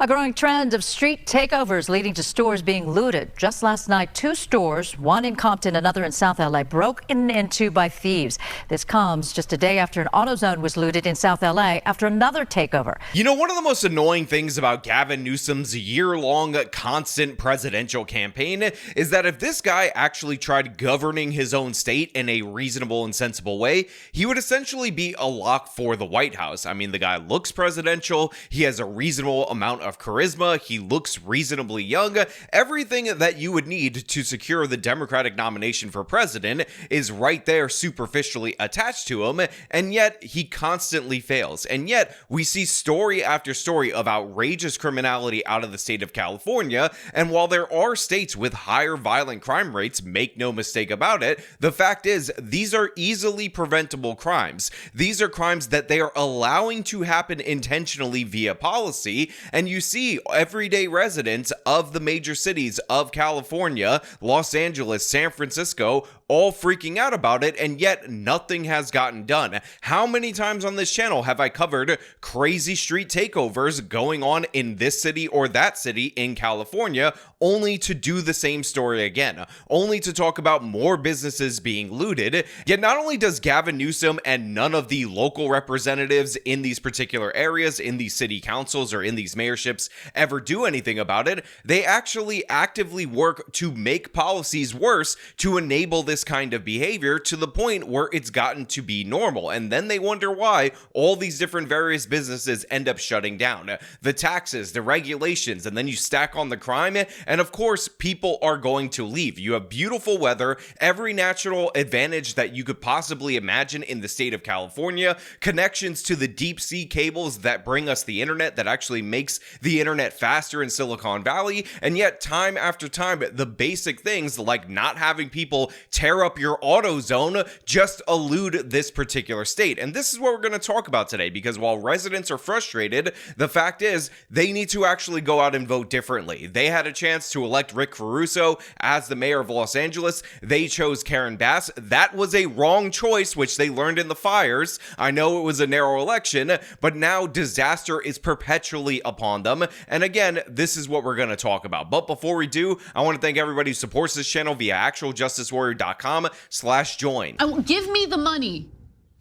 A growing trend of street takeovers leading to stores being looted. Just last night, two stores, one in Compton, another in South LA, broken into by thieves. This comes just a day after an AutoZone was looted in South LA after another takeover. You know, one of the most annoying things about Gavin Newsom's year-long constant presidential campaign is that if this guy actually tried governing his own state in a reasonable and sensible way, he would essentially be a lock for the White House. I mean, the guy looks presidential, he has a reasonable amount of charisma, he looks reasonably young. Everything that you would need to secure the Democratic nomination for president is right there superficially attached to him, and yet he constantly fails. And yet we see story after story of outrageous criminality out of the state of California, and while there are states with higher violent crime rates, make no mistake about it, the fact is these are easily preventable crimes. These are crimes that they are allowing to happen intentionally via policy, and you see everyday residents of the major cities of California, Los Angeles, San Francisco, all freaking out about it, and yet nothing has gotten done. How many times on this channel have I covered crazy street takeovers going on in this city or that city in California, only to do the same story again, only to talk about more businesses being looted? Yet not only does Gavin Newsom and none of the local representatives in these particular areas, in these city councils or in these mayorships ever do anything about it, they actually actively work to make policies worse to enable this kind of behavior to the point where it's gotten to be normal. And then they wonder why all these different various businesses end up shutting down. The taxes, the regulations, and then you stack on the crime, and of course people are going to leave. You have beautiful weather, every natural advantage that you could possibly imagine in the state of California, connections to the deep sea cables that bring us the internet, that actually makes the internet faster in Silicon Valley, and yet time after time the basic things like not having people tear up your AutoZone just elude this particular state. And this is what we're going to talk about today, because while residents are frustrated, the fact is they need to actually go out and vote differently. They had a chance to elect Rick Caruso as the mayor of Los Angeles. They chose Karen Bass. That was a wrong choice, which they learned in the fires. I know it was a narrow election, but now disaster is perpetually upon them. And again, this is what we're going to talk about. But before we do, I want to thank everybody who supports this channel via actualjusticewarrior.com/join. Give me the money.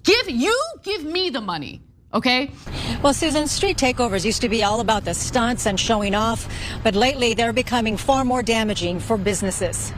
Give me the money. Okay? Well, Susan, street takeovers used to be all about the stunts and showing off, but lately they're becoming far more damaging for businesses.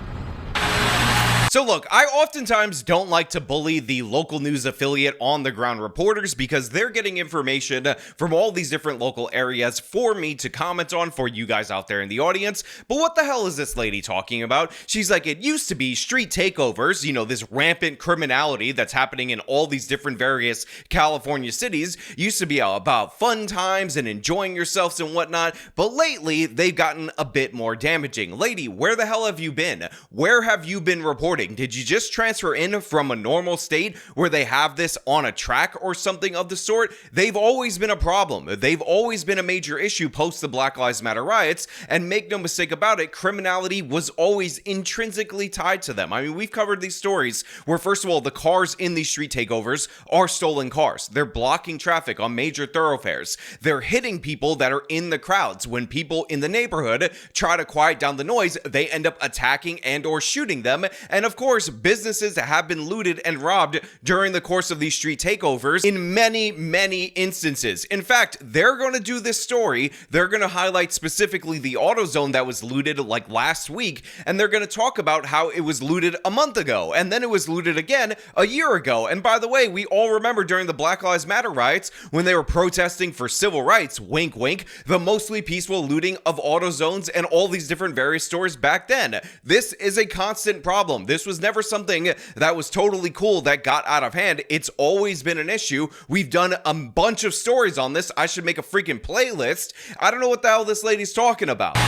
So look, I oftentimes don't like to bully the local news affiliate on the ground reporters because they're getting information from all these different local areas for me to comment on for you guys out there in the audience. But what the hell is this lady talking about? She's like, it used to be street takeovers, you know, this rampant criminality that's happening in all these different various California cities used to be about fun times and enjoying yourselves and whatnot. But lately, they've gotten a bit more damaging. Lady, where the hell have you been? Where have you been reporting? Did you just transfer in from a normal state where they have this on a track or something of the sort? They've always been a problem. They've always been a major issue post the Black Lives Matter riots, and make no mistake about it, criminality was always intrinsically tied to them. I mean, we've covered these stories where, first of all, the cars in these street takeovers are stolen cars. They're blocking traffic on major thoroughfares. They're hitting people that are in the crowds. When people in the neighborhood try to quiet down the noise, they end up attacking and or shooting them. And of course, businesses have been looted and robbed during the course of these street takeovers in many, many instances. In fact, they're going to do this story. They're going to highlight specifically the AutoZone that was looted like last week, and they're going to talk about how it was looted a month ago, and then it was looted again a year ago. And by the way, we all remember during the Black Lives Matter riots when they were protesting for civil rights, wink, wink, the mostly peaceful looting of AutoZones and all these different various stores back then. This is a constant problem. This was never something that was totally cool that got out of hand. It's always been an issue. We've done a bunch of stories on this. I should make a freaking playlist. I don't know what the hell this lady's talking about.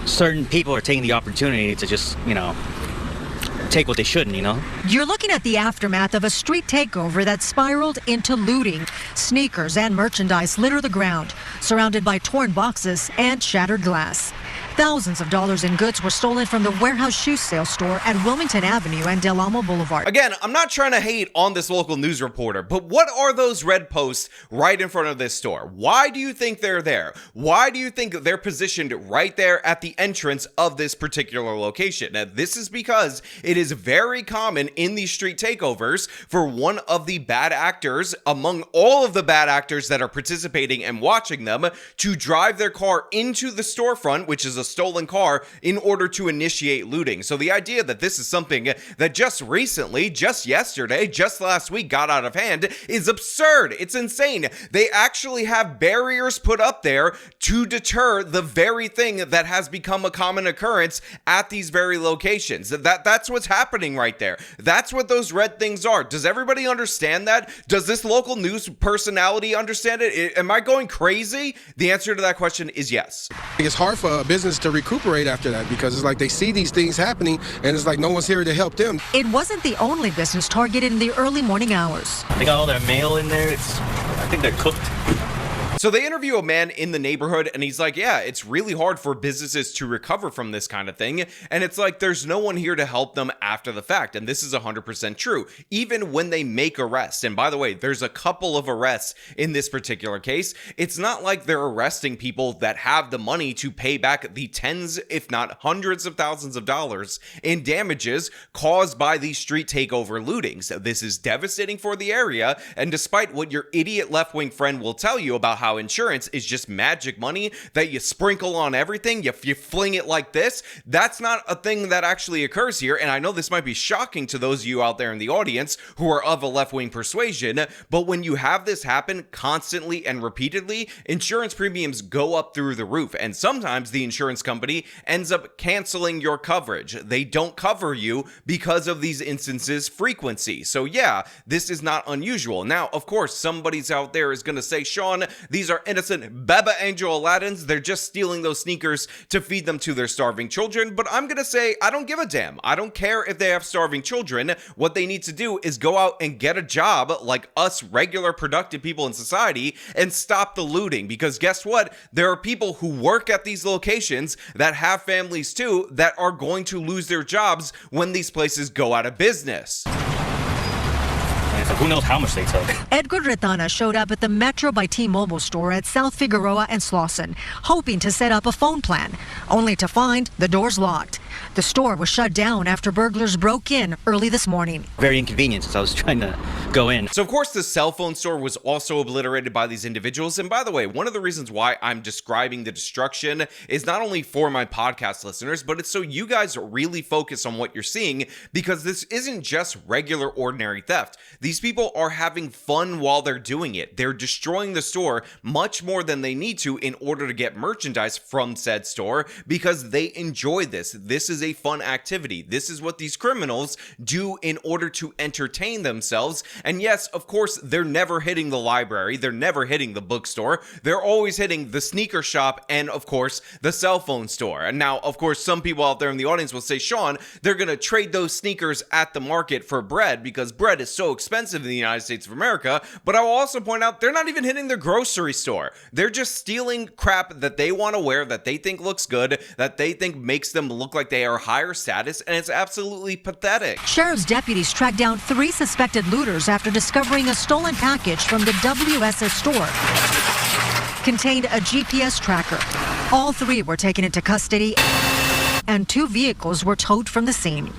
Certain people are taking the opportunity to just, take what they shouldn't, You're looking at the aftermath of a street takeover that spiraled into looting. Sneakers and merchandise litter the ground, surrounded by torn boxes and shattered glass. Thousands of dollars in goods were stolen from the warehouse shoe sale store at Wilmington Avenue and Del Amo Boulevard. Again, I'm not trying to hate on this local news reporter, but what are those red posts right in front of this store? Why do you think they're there? Why do you think they're positioned right there at the entrance of this particular location? Now, this is because it is very common in these street takeovers for one of the bad actors, among all of the bad actors that are participating and watching them, to drive their car into the storefront, which is a stolen car, in order to initiate looting. So the idea that this is something that just recently, just yesterday, just last week got out of hand is absurd. It's insane. They actually have barriers put up there to deter the very thing that has become a common occurrence at these very locations. That's what's happening right there. That's what those red things are. Does everybody understand that? Does this local news personality understand it? Am I going crazy? The answer to that question is yes. It's hard for a business to recuperate after that because it's like they see these things happening and it's like no one's here to help them. It wasn't the only business targeted in the early morning hours. They got all their mail in there. I think they're cooked. So they interview a man in the neighborhood and he's like, yeah, it's really hard for businesses to recover from this kind of thing. And it's like, there's no one here to help them after the fact. And this is 100% true, even when they make arrests. And by the way, there's a couple of arrests in this particular case. It's not like they're arresting people that have the money to pay back the tens, if not hundreds of thousands of dollars in damages caused by these street takeover lootings. This is devastating for the area. And despite what your idiot left-wing friend will tell you about how insurance is just magic money that you sprinkle on everything, you fling it like this, that's not a thing that actually occurs here. And I know this might be shocking to those of you out there in the audience who are of a left-wing persuasion, but when you have this happen constantly and repeatedly, insurance premiums go up through the roof. And sometimes the insurance company ends up canceling your coverage. They don't cover you because of these instances' frequency. So yeah, this is not unusual. Now, of course, somebody's out there is going to say, Sean, these are innocent Baba Angel Aladdins. They're just stealing those sneakers to feed them to their starving children. But I'm going to say, I don't give a damn. I don't care if they have starving children. What they need to do is go out and get a job like us regular productive people in society and stop the looting. Because guess what? There are people who work at these locations that have families too that are going to lose their jobs when these places go out of business. So who knows how much they took. Edgar Retana showed up at the Metro by T-Mobile store at South Figueroa and Slauson, hoping to set up a phone plan, only to find the doors locked. The store was shut down after burglars broke in early this morning. Very inconvenient since I was trying to go in. So of course the cell phone store was also obliterated by these individuals. And by the way, one of the reasons why I'm describing the destruction is not only for my podcast listeners, but it's so you guys really focus on what you're seeing, because this isn't just regular ordinary theft. These people are having fun while they're doing it. They're destroying the store much more than they need to in order to get merchandise from said store because they enjoy this. This is a fun activity. This is what these criminals do in order to entertain themselves. And yes, of course, they're never hitting the library. They're never hitting the bookstore. They're always hitting the sneaker shop and, of course, the cell phone store. And now, of course, some people out there in the audience will say, Sean, they're going to trade those sneakers at the market for bread because bread is so expensive in the United States of America. But I will also point out they're not even hitting the grocery store. They're just stealing crap that they want to wear, that they think looks good, that they think makes them look like they are higher status, and it's absolutely pathetic. Sheriff's deputies tracked down 3 suspected looters after discovering a stolen package from the WSS store. Contained a GPS tracker. All 3 were taken into custody, and 2 vehicles were towed from the scene.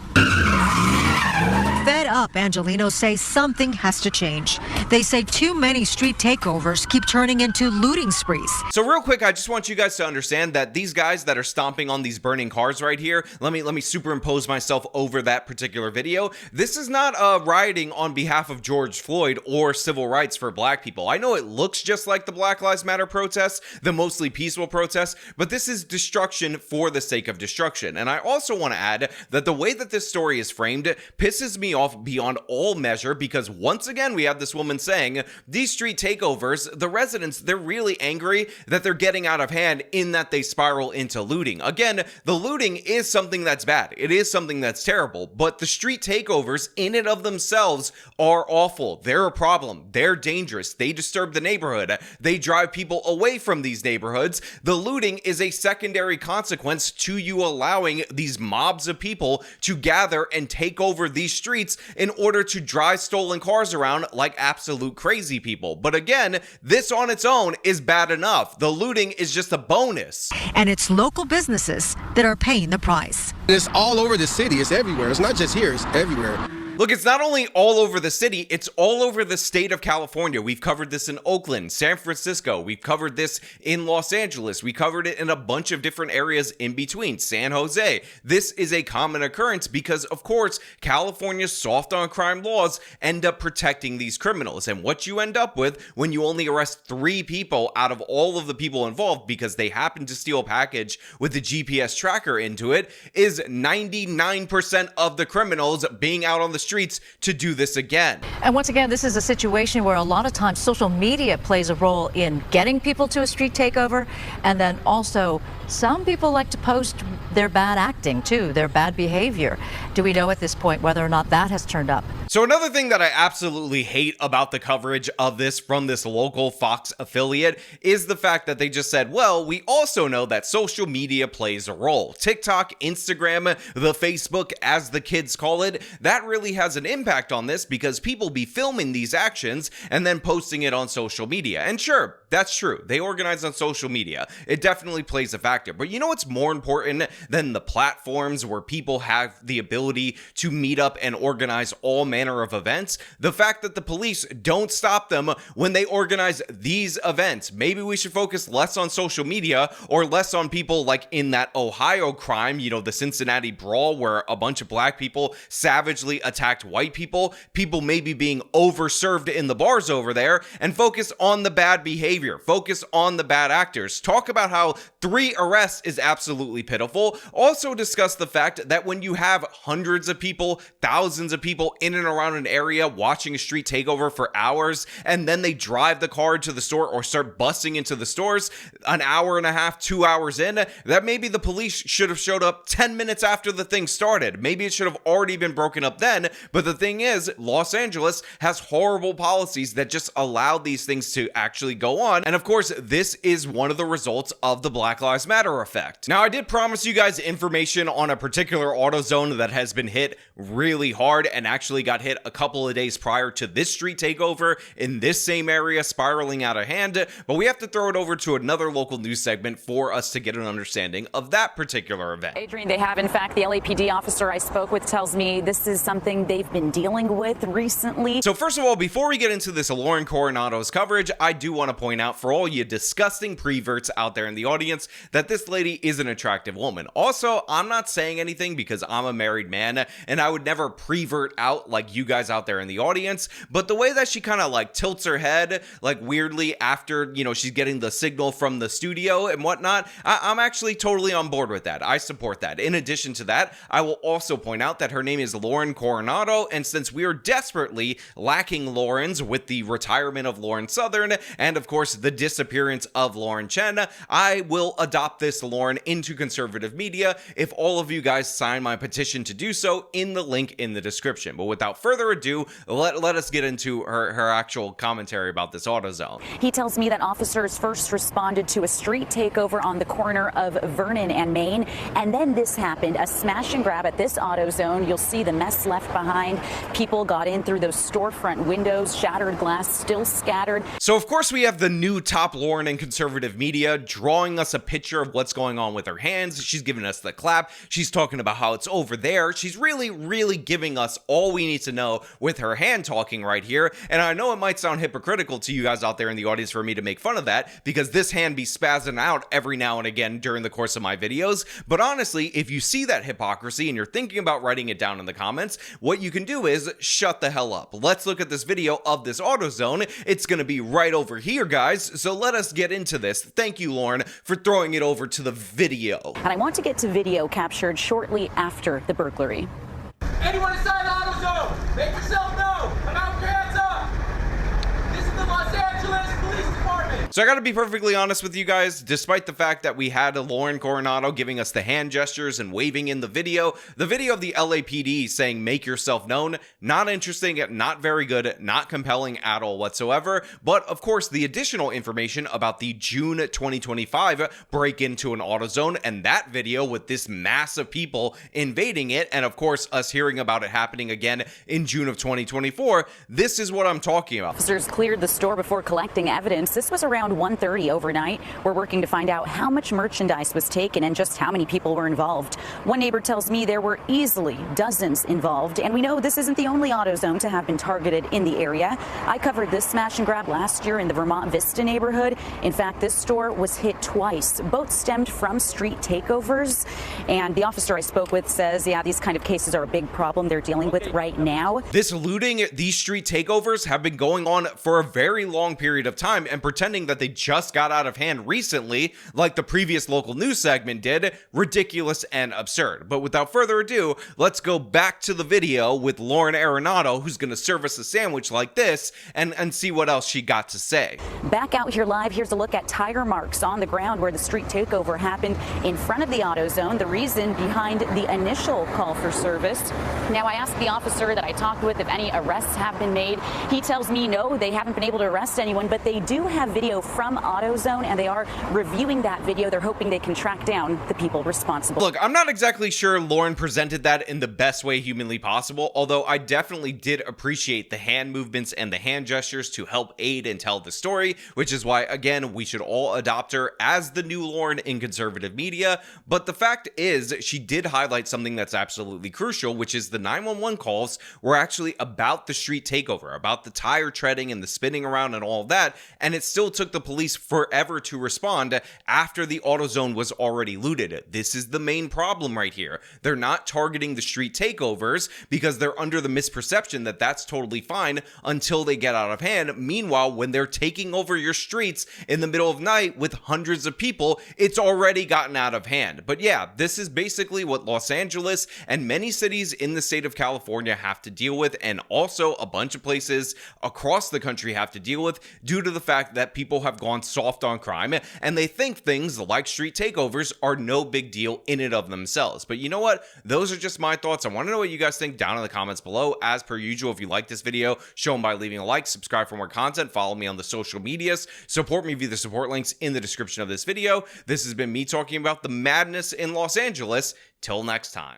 Fed up, Angelenos say something has to change. They say too many street takeovers keep turning into looting sprees. So real quick, I just want you guys to understand that these guys that are stomping on these burning cars right here, let me superimpose myself over that particular video. This is not rioting on behalf of George Floyd or civil rights for black people. I know it looks just like the Black Lives Matter protests, the mostly peaceful protests, but this is destruction for the sake of destruction. And I also want to add that the way that this story is framed pisses me off beyond all measure because once again, we have this woman saying these street takeovers, the residents, they're really angry that they're getting out of hand in that they spiral into looting. Again, the looting is something that's bad. It is something that's terrible, but the street takeovers in and of themselves are awful. They're a problem. They're dangerous. They disturb the neighborhood. They drive people away from these neighborhoods. The looting is a secondary consequence to you allowing these mobs of people to gather and take over these streets in order to drive stolen cars around like absolute crazy people. But again, this on its own is bad enough. The looting is just a bonus. And it's local businesses that are paying the price. It's all over the city. It's everywhere. It's not just here. It's everywhere. Look, it's not only all over the city, it's all over the state of California. We've covered this in Oakland, San Francisco. We've covered this in Los Angeles. We covered it in a bunch of different areas in between, San Jose. This is a common occurrence because, of course, California's soft on crime laws end up protecting these criminals. And what you end up with when you only arrest 3 people out of all of the people involved because they happen to steal a package with the GPS tracker into it is 99% of the criminals being out on the streets to do this again. And once again, this is a situation where a lot of times social media plays a role in getting people to a street takeover. And then also some people like to post their bad acting too, their bad behavior. Do we know at this point whether or not that has turned up? So another thing that I absolutely hate about the coverage of this from this local Fox affiliate is the fact that they just said, well, we also know that social media plays a role. TikTok, Instagram, the Facebook, as the kids call it, that really has an impact on this because people be filming these actions and then posting it on social media. And sure, that's true. They organize on social media. It definitely plays a factor. But you know what's more important than the platforms where people have the ability to meet up and organize all manner of events? The fact that the police don't stop them when they organize these events. Maybe we should focus less on social media or less on people like in that Ohio crime, you know, the Cincinnati brawl where a bunch of black people savagely attacked white people maybe being overserved in the bars over there, and focus on the bad behavior, focus on the bad actors. Talk about how 3 arrests is absolutely pitiful. Also discuss the fact that when you have hundreds of people, thousands of people in and around an area watching a street takeover for hours, and then they drive the car to the store or start busting into the stores an hour and a half, 2 hours in, that maybe the police should have showed up 10 minutes after the thing started. Maybe it should have already been broken up then, but the thing is, Los Angeles has horrible policies that just allow these things to actually go on. And of course, this is one of the results of the Black Lives Matter effect. Now, I did promise you guys information on a particular AutoZone that has been hit really hard and actually got hit a couple of days prior to this street takeover in this same area spiraling out of hand, but we have to throw it over to another local news segment for us to get an understanding of that particular event. Adrian, they have, in fact, the LAPD officer I spoke with tells me this is something they've been dealing with recently. So first of all, before we get into this Lauren Coronado's coverage, I do want to point out for all you disgusting preverts out there in the audience that this lady is an attractive woman. Also, I'm not saying anything because I'm a married man and I would never prevert out like you guys out there in the audience, but the way that she kind of like tilts her head like weirdly after, you know, she's getting the signal from the studio and whatnot, I'm actually totally on board with that. I support that. In addition to that, I will also point out that her name is Lauren Coronado, and since we are desperately lacking Laurens with the retirement of Lauren Southern and of course the disappearance of Lauren Chen, I will adopt this Lauren into conservative media if all of you guys sign my petition to do so in the link in the description. But without further ado, let us get into her actual commentary about this AutoZone. He tells me that officers first responded to a street takeover on the corner of Vernon and Main, and then this happened, a smash and grab at this AutoZone. You'll see the mess left behind. People got in through those storefront windows, shattered glass still scattered. So of course we have the new top Lauren in conservative media drawing us a picture of what's going on with her hands. She's giving us the clap. She's talking about how it's over there. She's really giving us all we need to know with her hand talking right here. And I know it might sound hypocritical to you guys out there in the audience for me to make fun of that because this hand be spazzing out every now and again during the course of my videos. But honestly, if you see that hypocrisy and you're thinking about writing it down in the comments, what you can do is shut the hell up. Let's look at this video of this AutoZone. It's going to be right over here, guys. So let us get into this. Thank you, Lauren, for throwing it over to the video. And I want to get to video captured shortly after the burglary. Anyone inside AutoZone? Make yourself known. Come out with your hands up. This is the Los Angeles Police Department. So I gotta be perfectly honest with you guys, despite the fact that we had Lauren Coronado giving us the hand gestures and waving in the video of the LAPD saying make yourself known, not interesting, not very good, not compelling at all whatsoever. But of course, the additional information about the June 2025 break into an AutoZone and that video with this mass of people invading it, and of course us hearing about it happening again in June of 2024, this is what I'm talking about. Officers cleared the store before collecting evidence. This was around 1:30 overnight. We're working to find out how much merchandise was taken and just how many people were involved. One neighbor tells me there were easily dozens involved, and we know this isn't the only AutoZone to have been targeted in the area. I covered this smash and grab last year in the Vermont Vista neighborhood. In fact, this store was hit twice. Both stemmed from street takeovers, and the officer I spoke with says, yeah, these kind of cases are a big problem they're dealing with right now. This looting, these street takeovers have been going on for a very long period of time, and pretending that they just got out of hand recently, like the previous local news segment did, ridiculous and absurd. But without further ado, let's go back to the video with Lauren Arenado, who's going to serve us a sandwich like this, and see what else she got to say. Back out here live, here's a look at tire marks on the ground where the street takeover happened in front of the AutoZone, the reason behind the initial call for service. Now, I asked the officer that I talked with if any arrests have been made. He tells me no, they haven't been able to arrest anyone, but they do have video from AutoZone, and they are reviewing that video. They're hoping they can track down the people responsible. Look, I'm not exactly sure Lauren presented that in the best way humanly possible, although I definitely did appreciate the hand movements and the hand gestures to help aid and tell the story, which is why, again, we should all adopt her as the new Lauren in conservative media. But the fact is, she did highlight something that's absolutely crucial, which is the 911 calls were actually about the street takeover, about the tire treading and the spinning around and all of that, and it still took the police forever to respond after the AutoZone was already looted. This is the main problem right here. They're not targeting the street takeovers because they're under the misperception that that's totally fine until they get out of hand. Meanwhile, when they're taking over your streets in the middle of night with hundreds of people, it's already gotten out of hand. But yeah, this is basically what Los Angeles and many cities in the state of California have to deal with, and also a bunch of places across the country have to deal with, due to the fact that people have gone soft on crime and they think things like street takeovers are no big deal in and of themselves. But you know what? Those are just my thoughts. I want to know what you guys think down in the comments below. As per usual, if you like this video, show them by leaving a like, subscribe for more content, follow me on the social medias, support me via the support links in the description of this video. This has been me talking about the madness in Los Angeles. Till next time.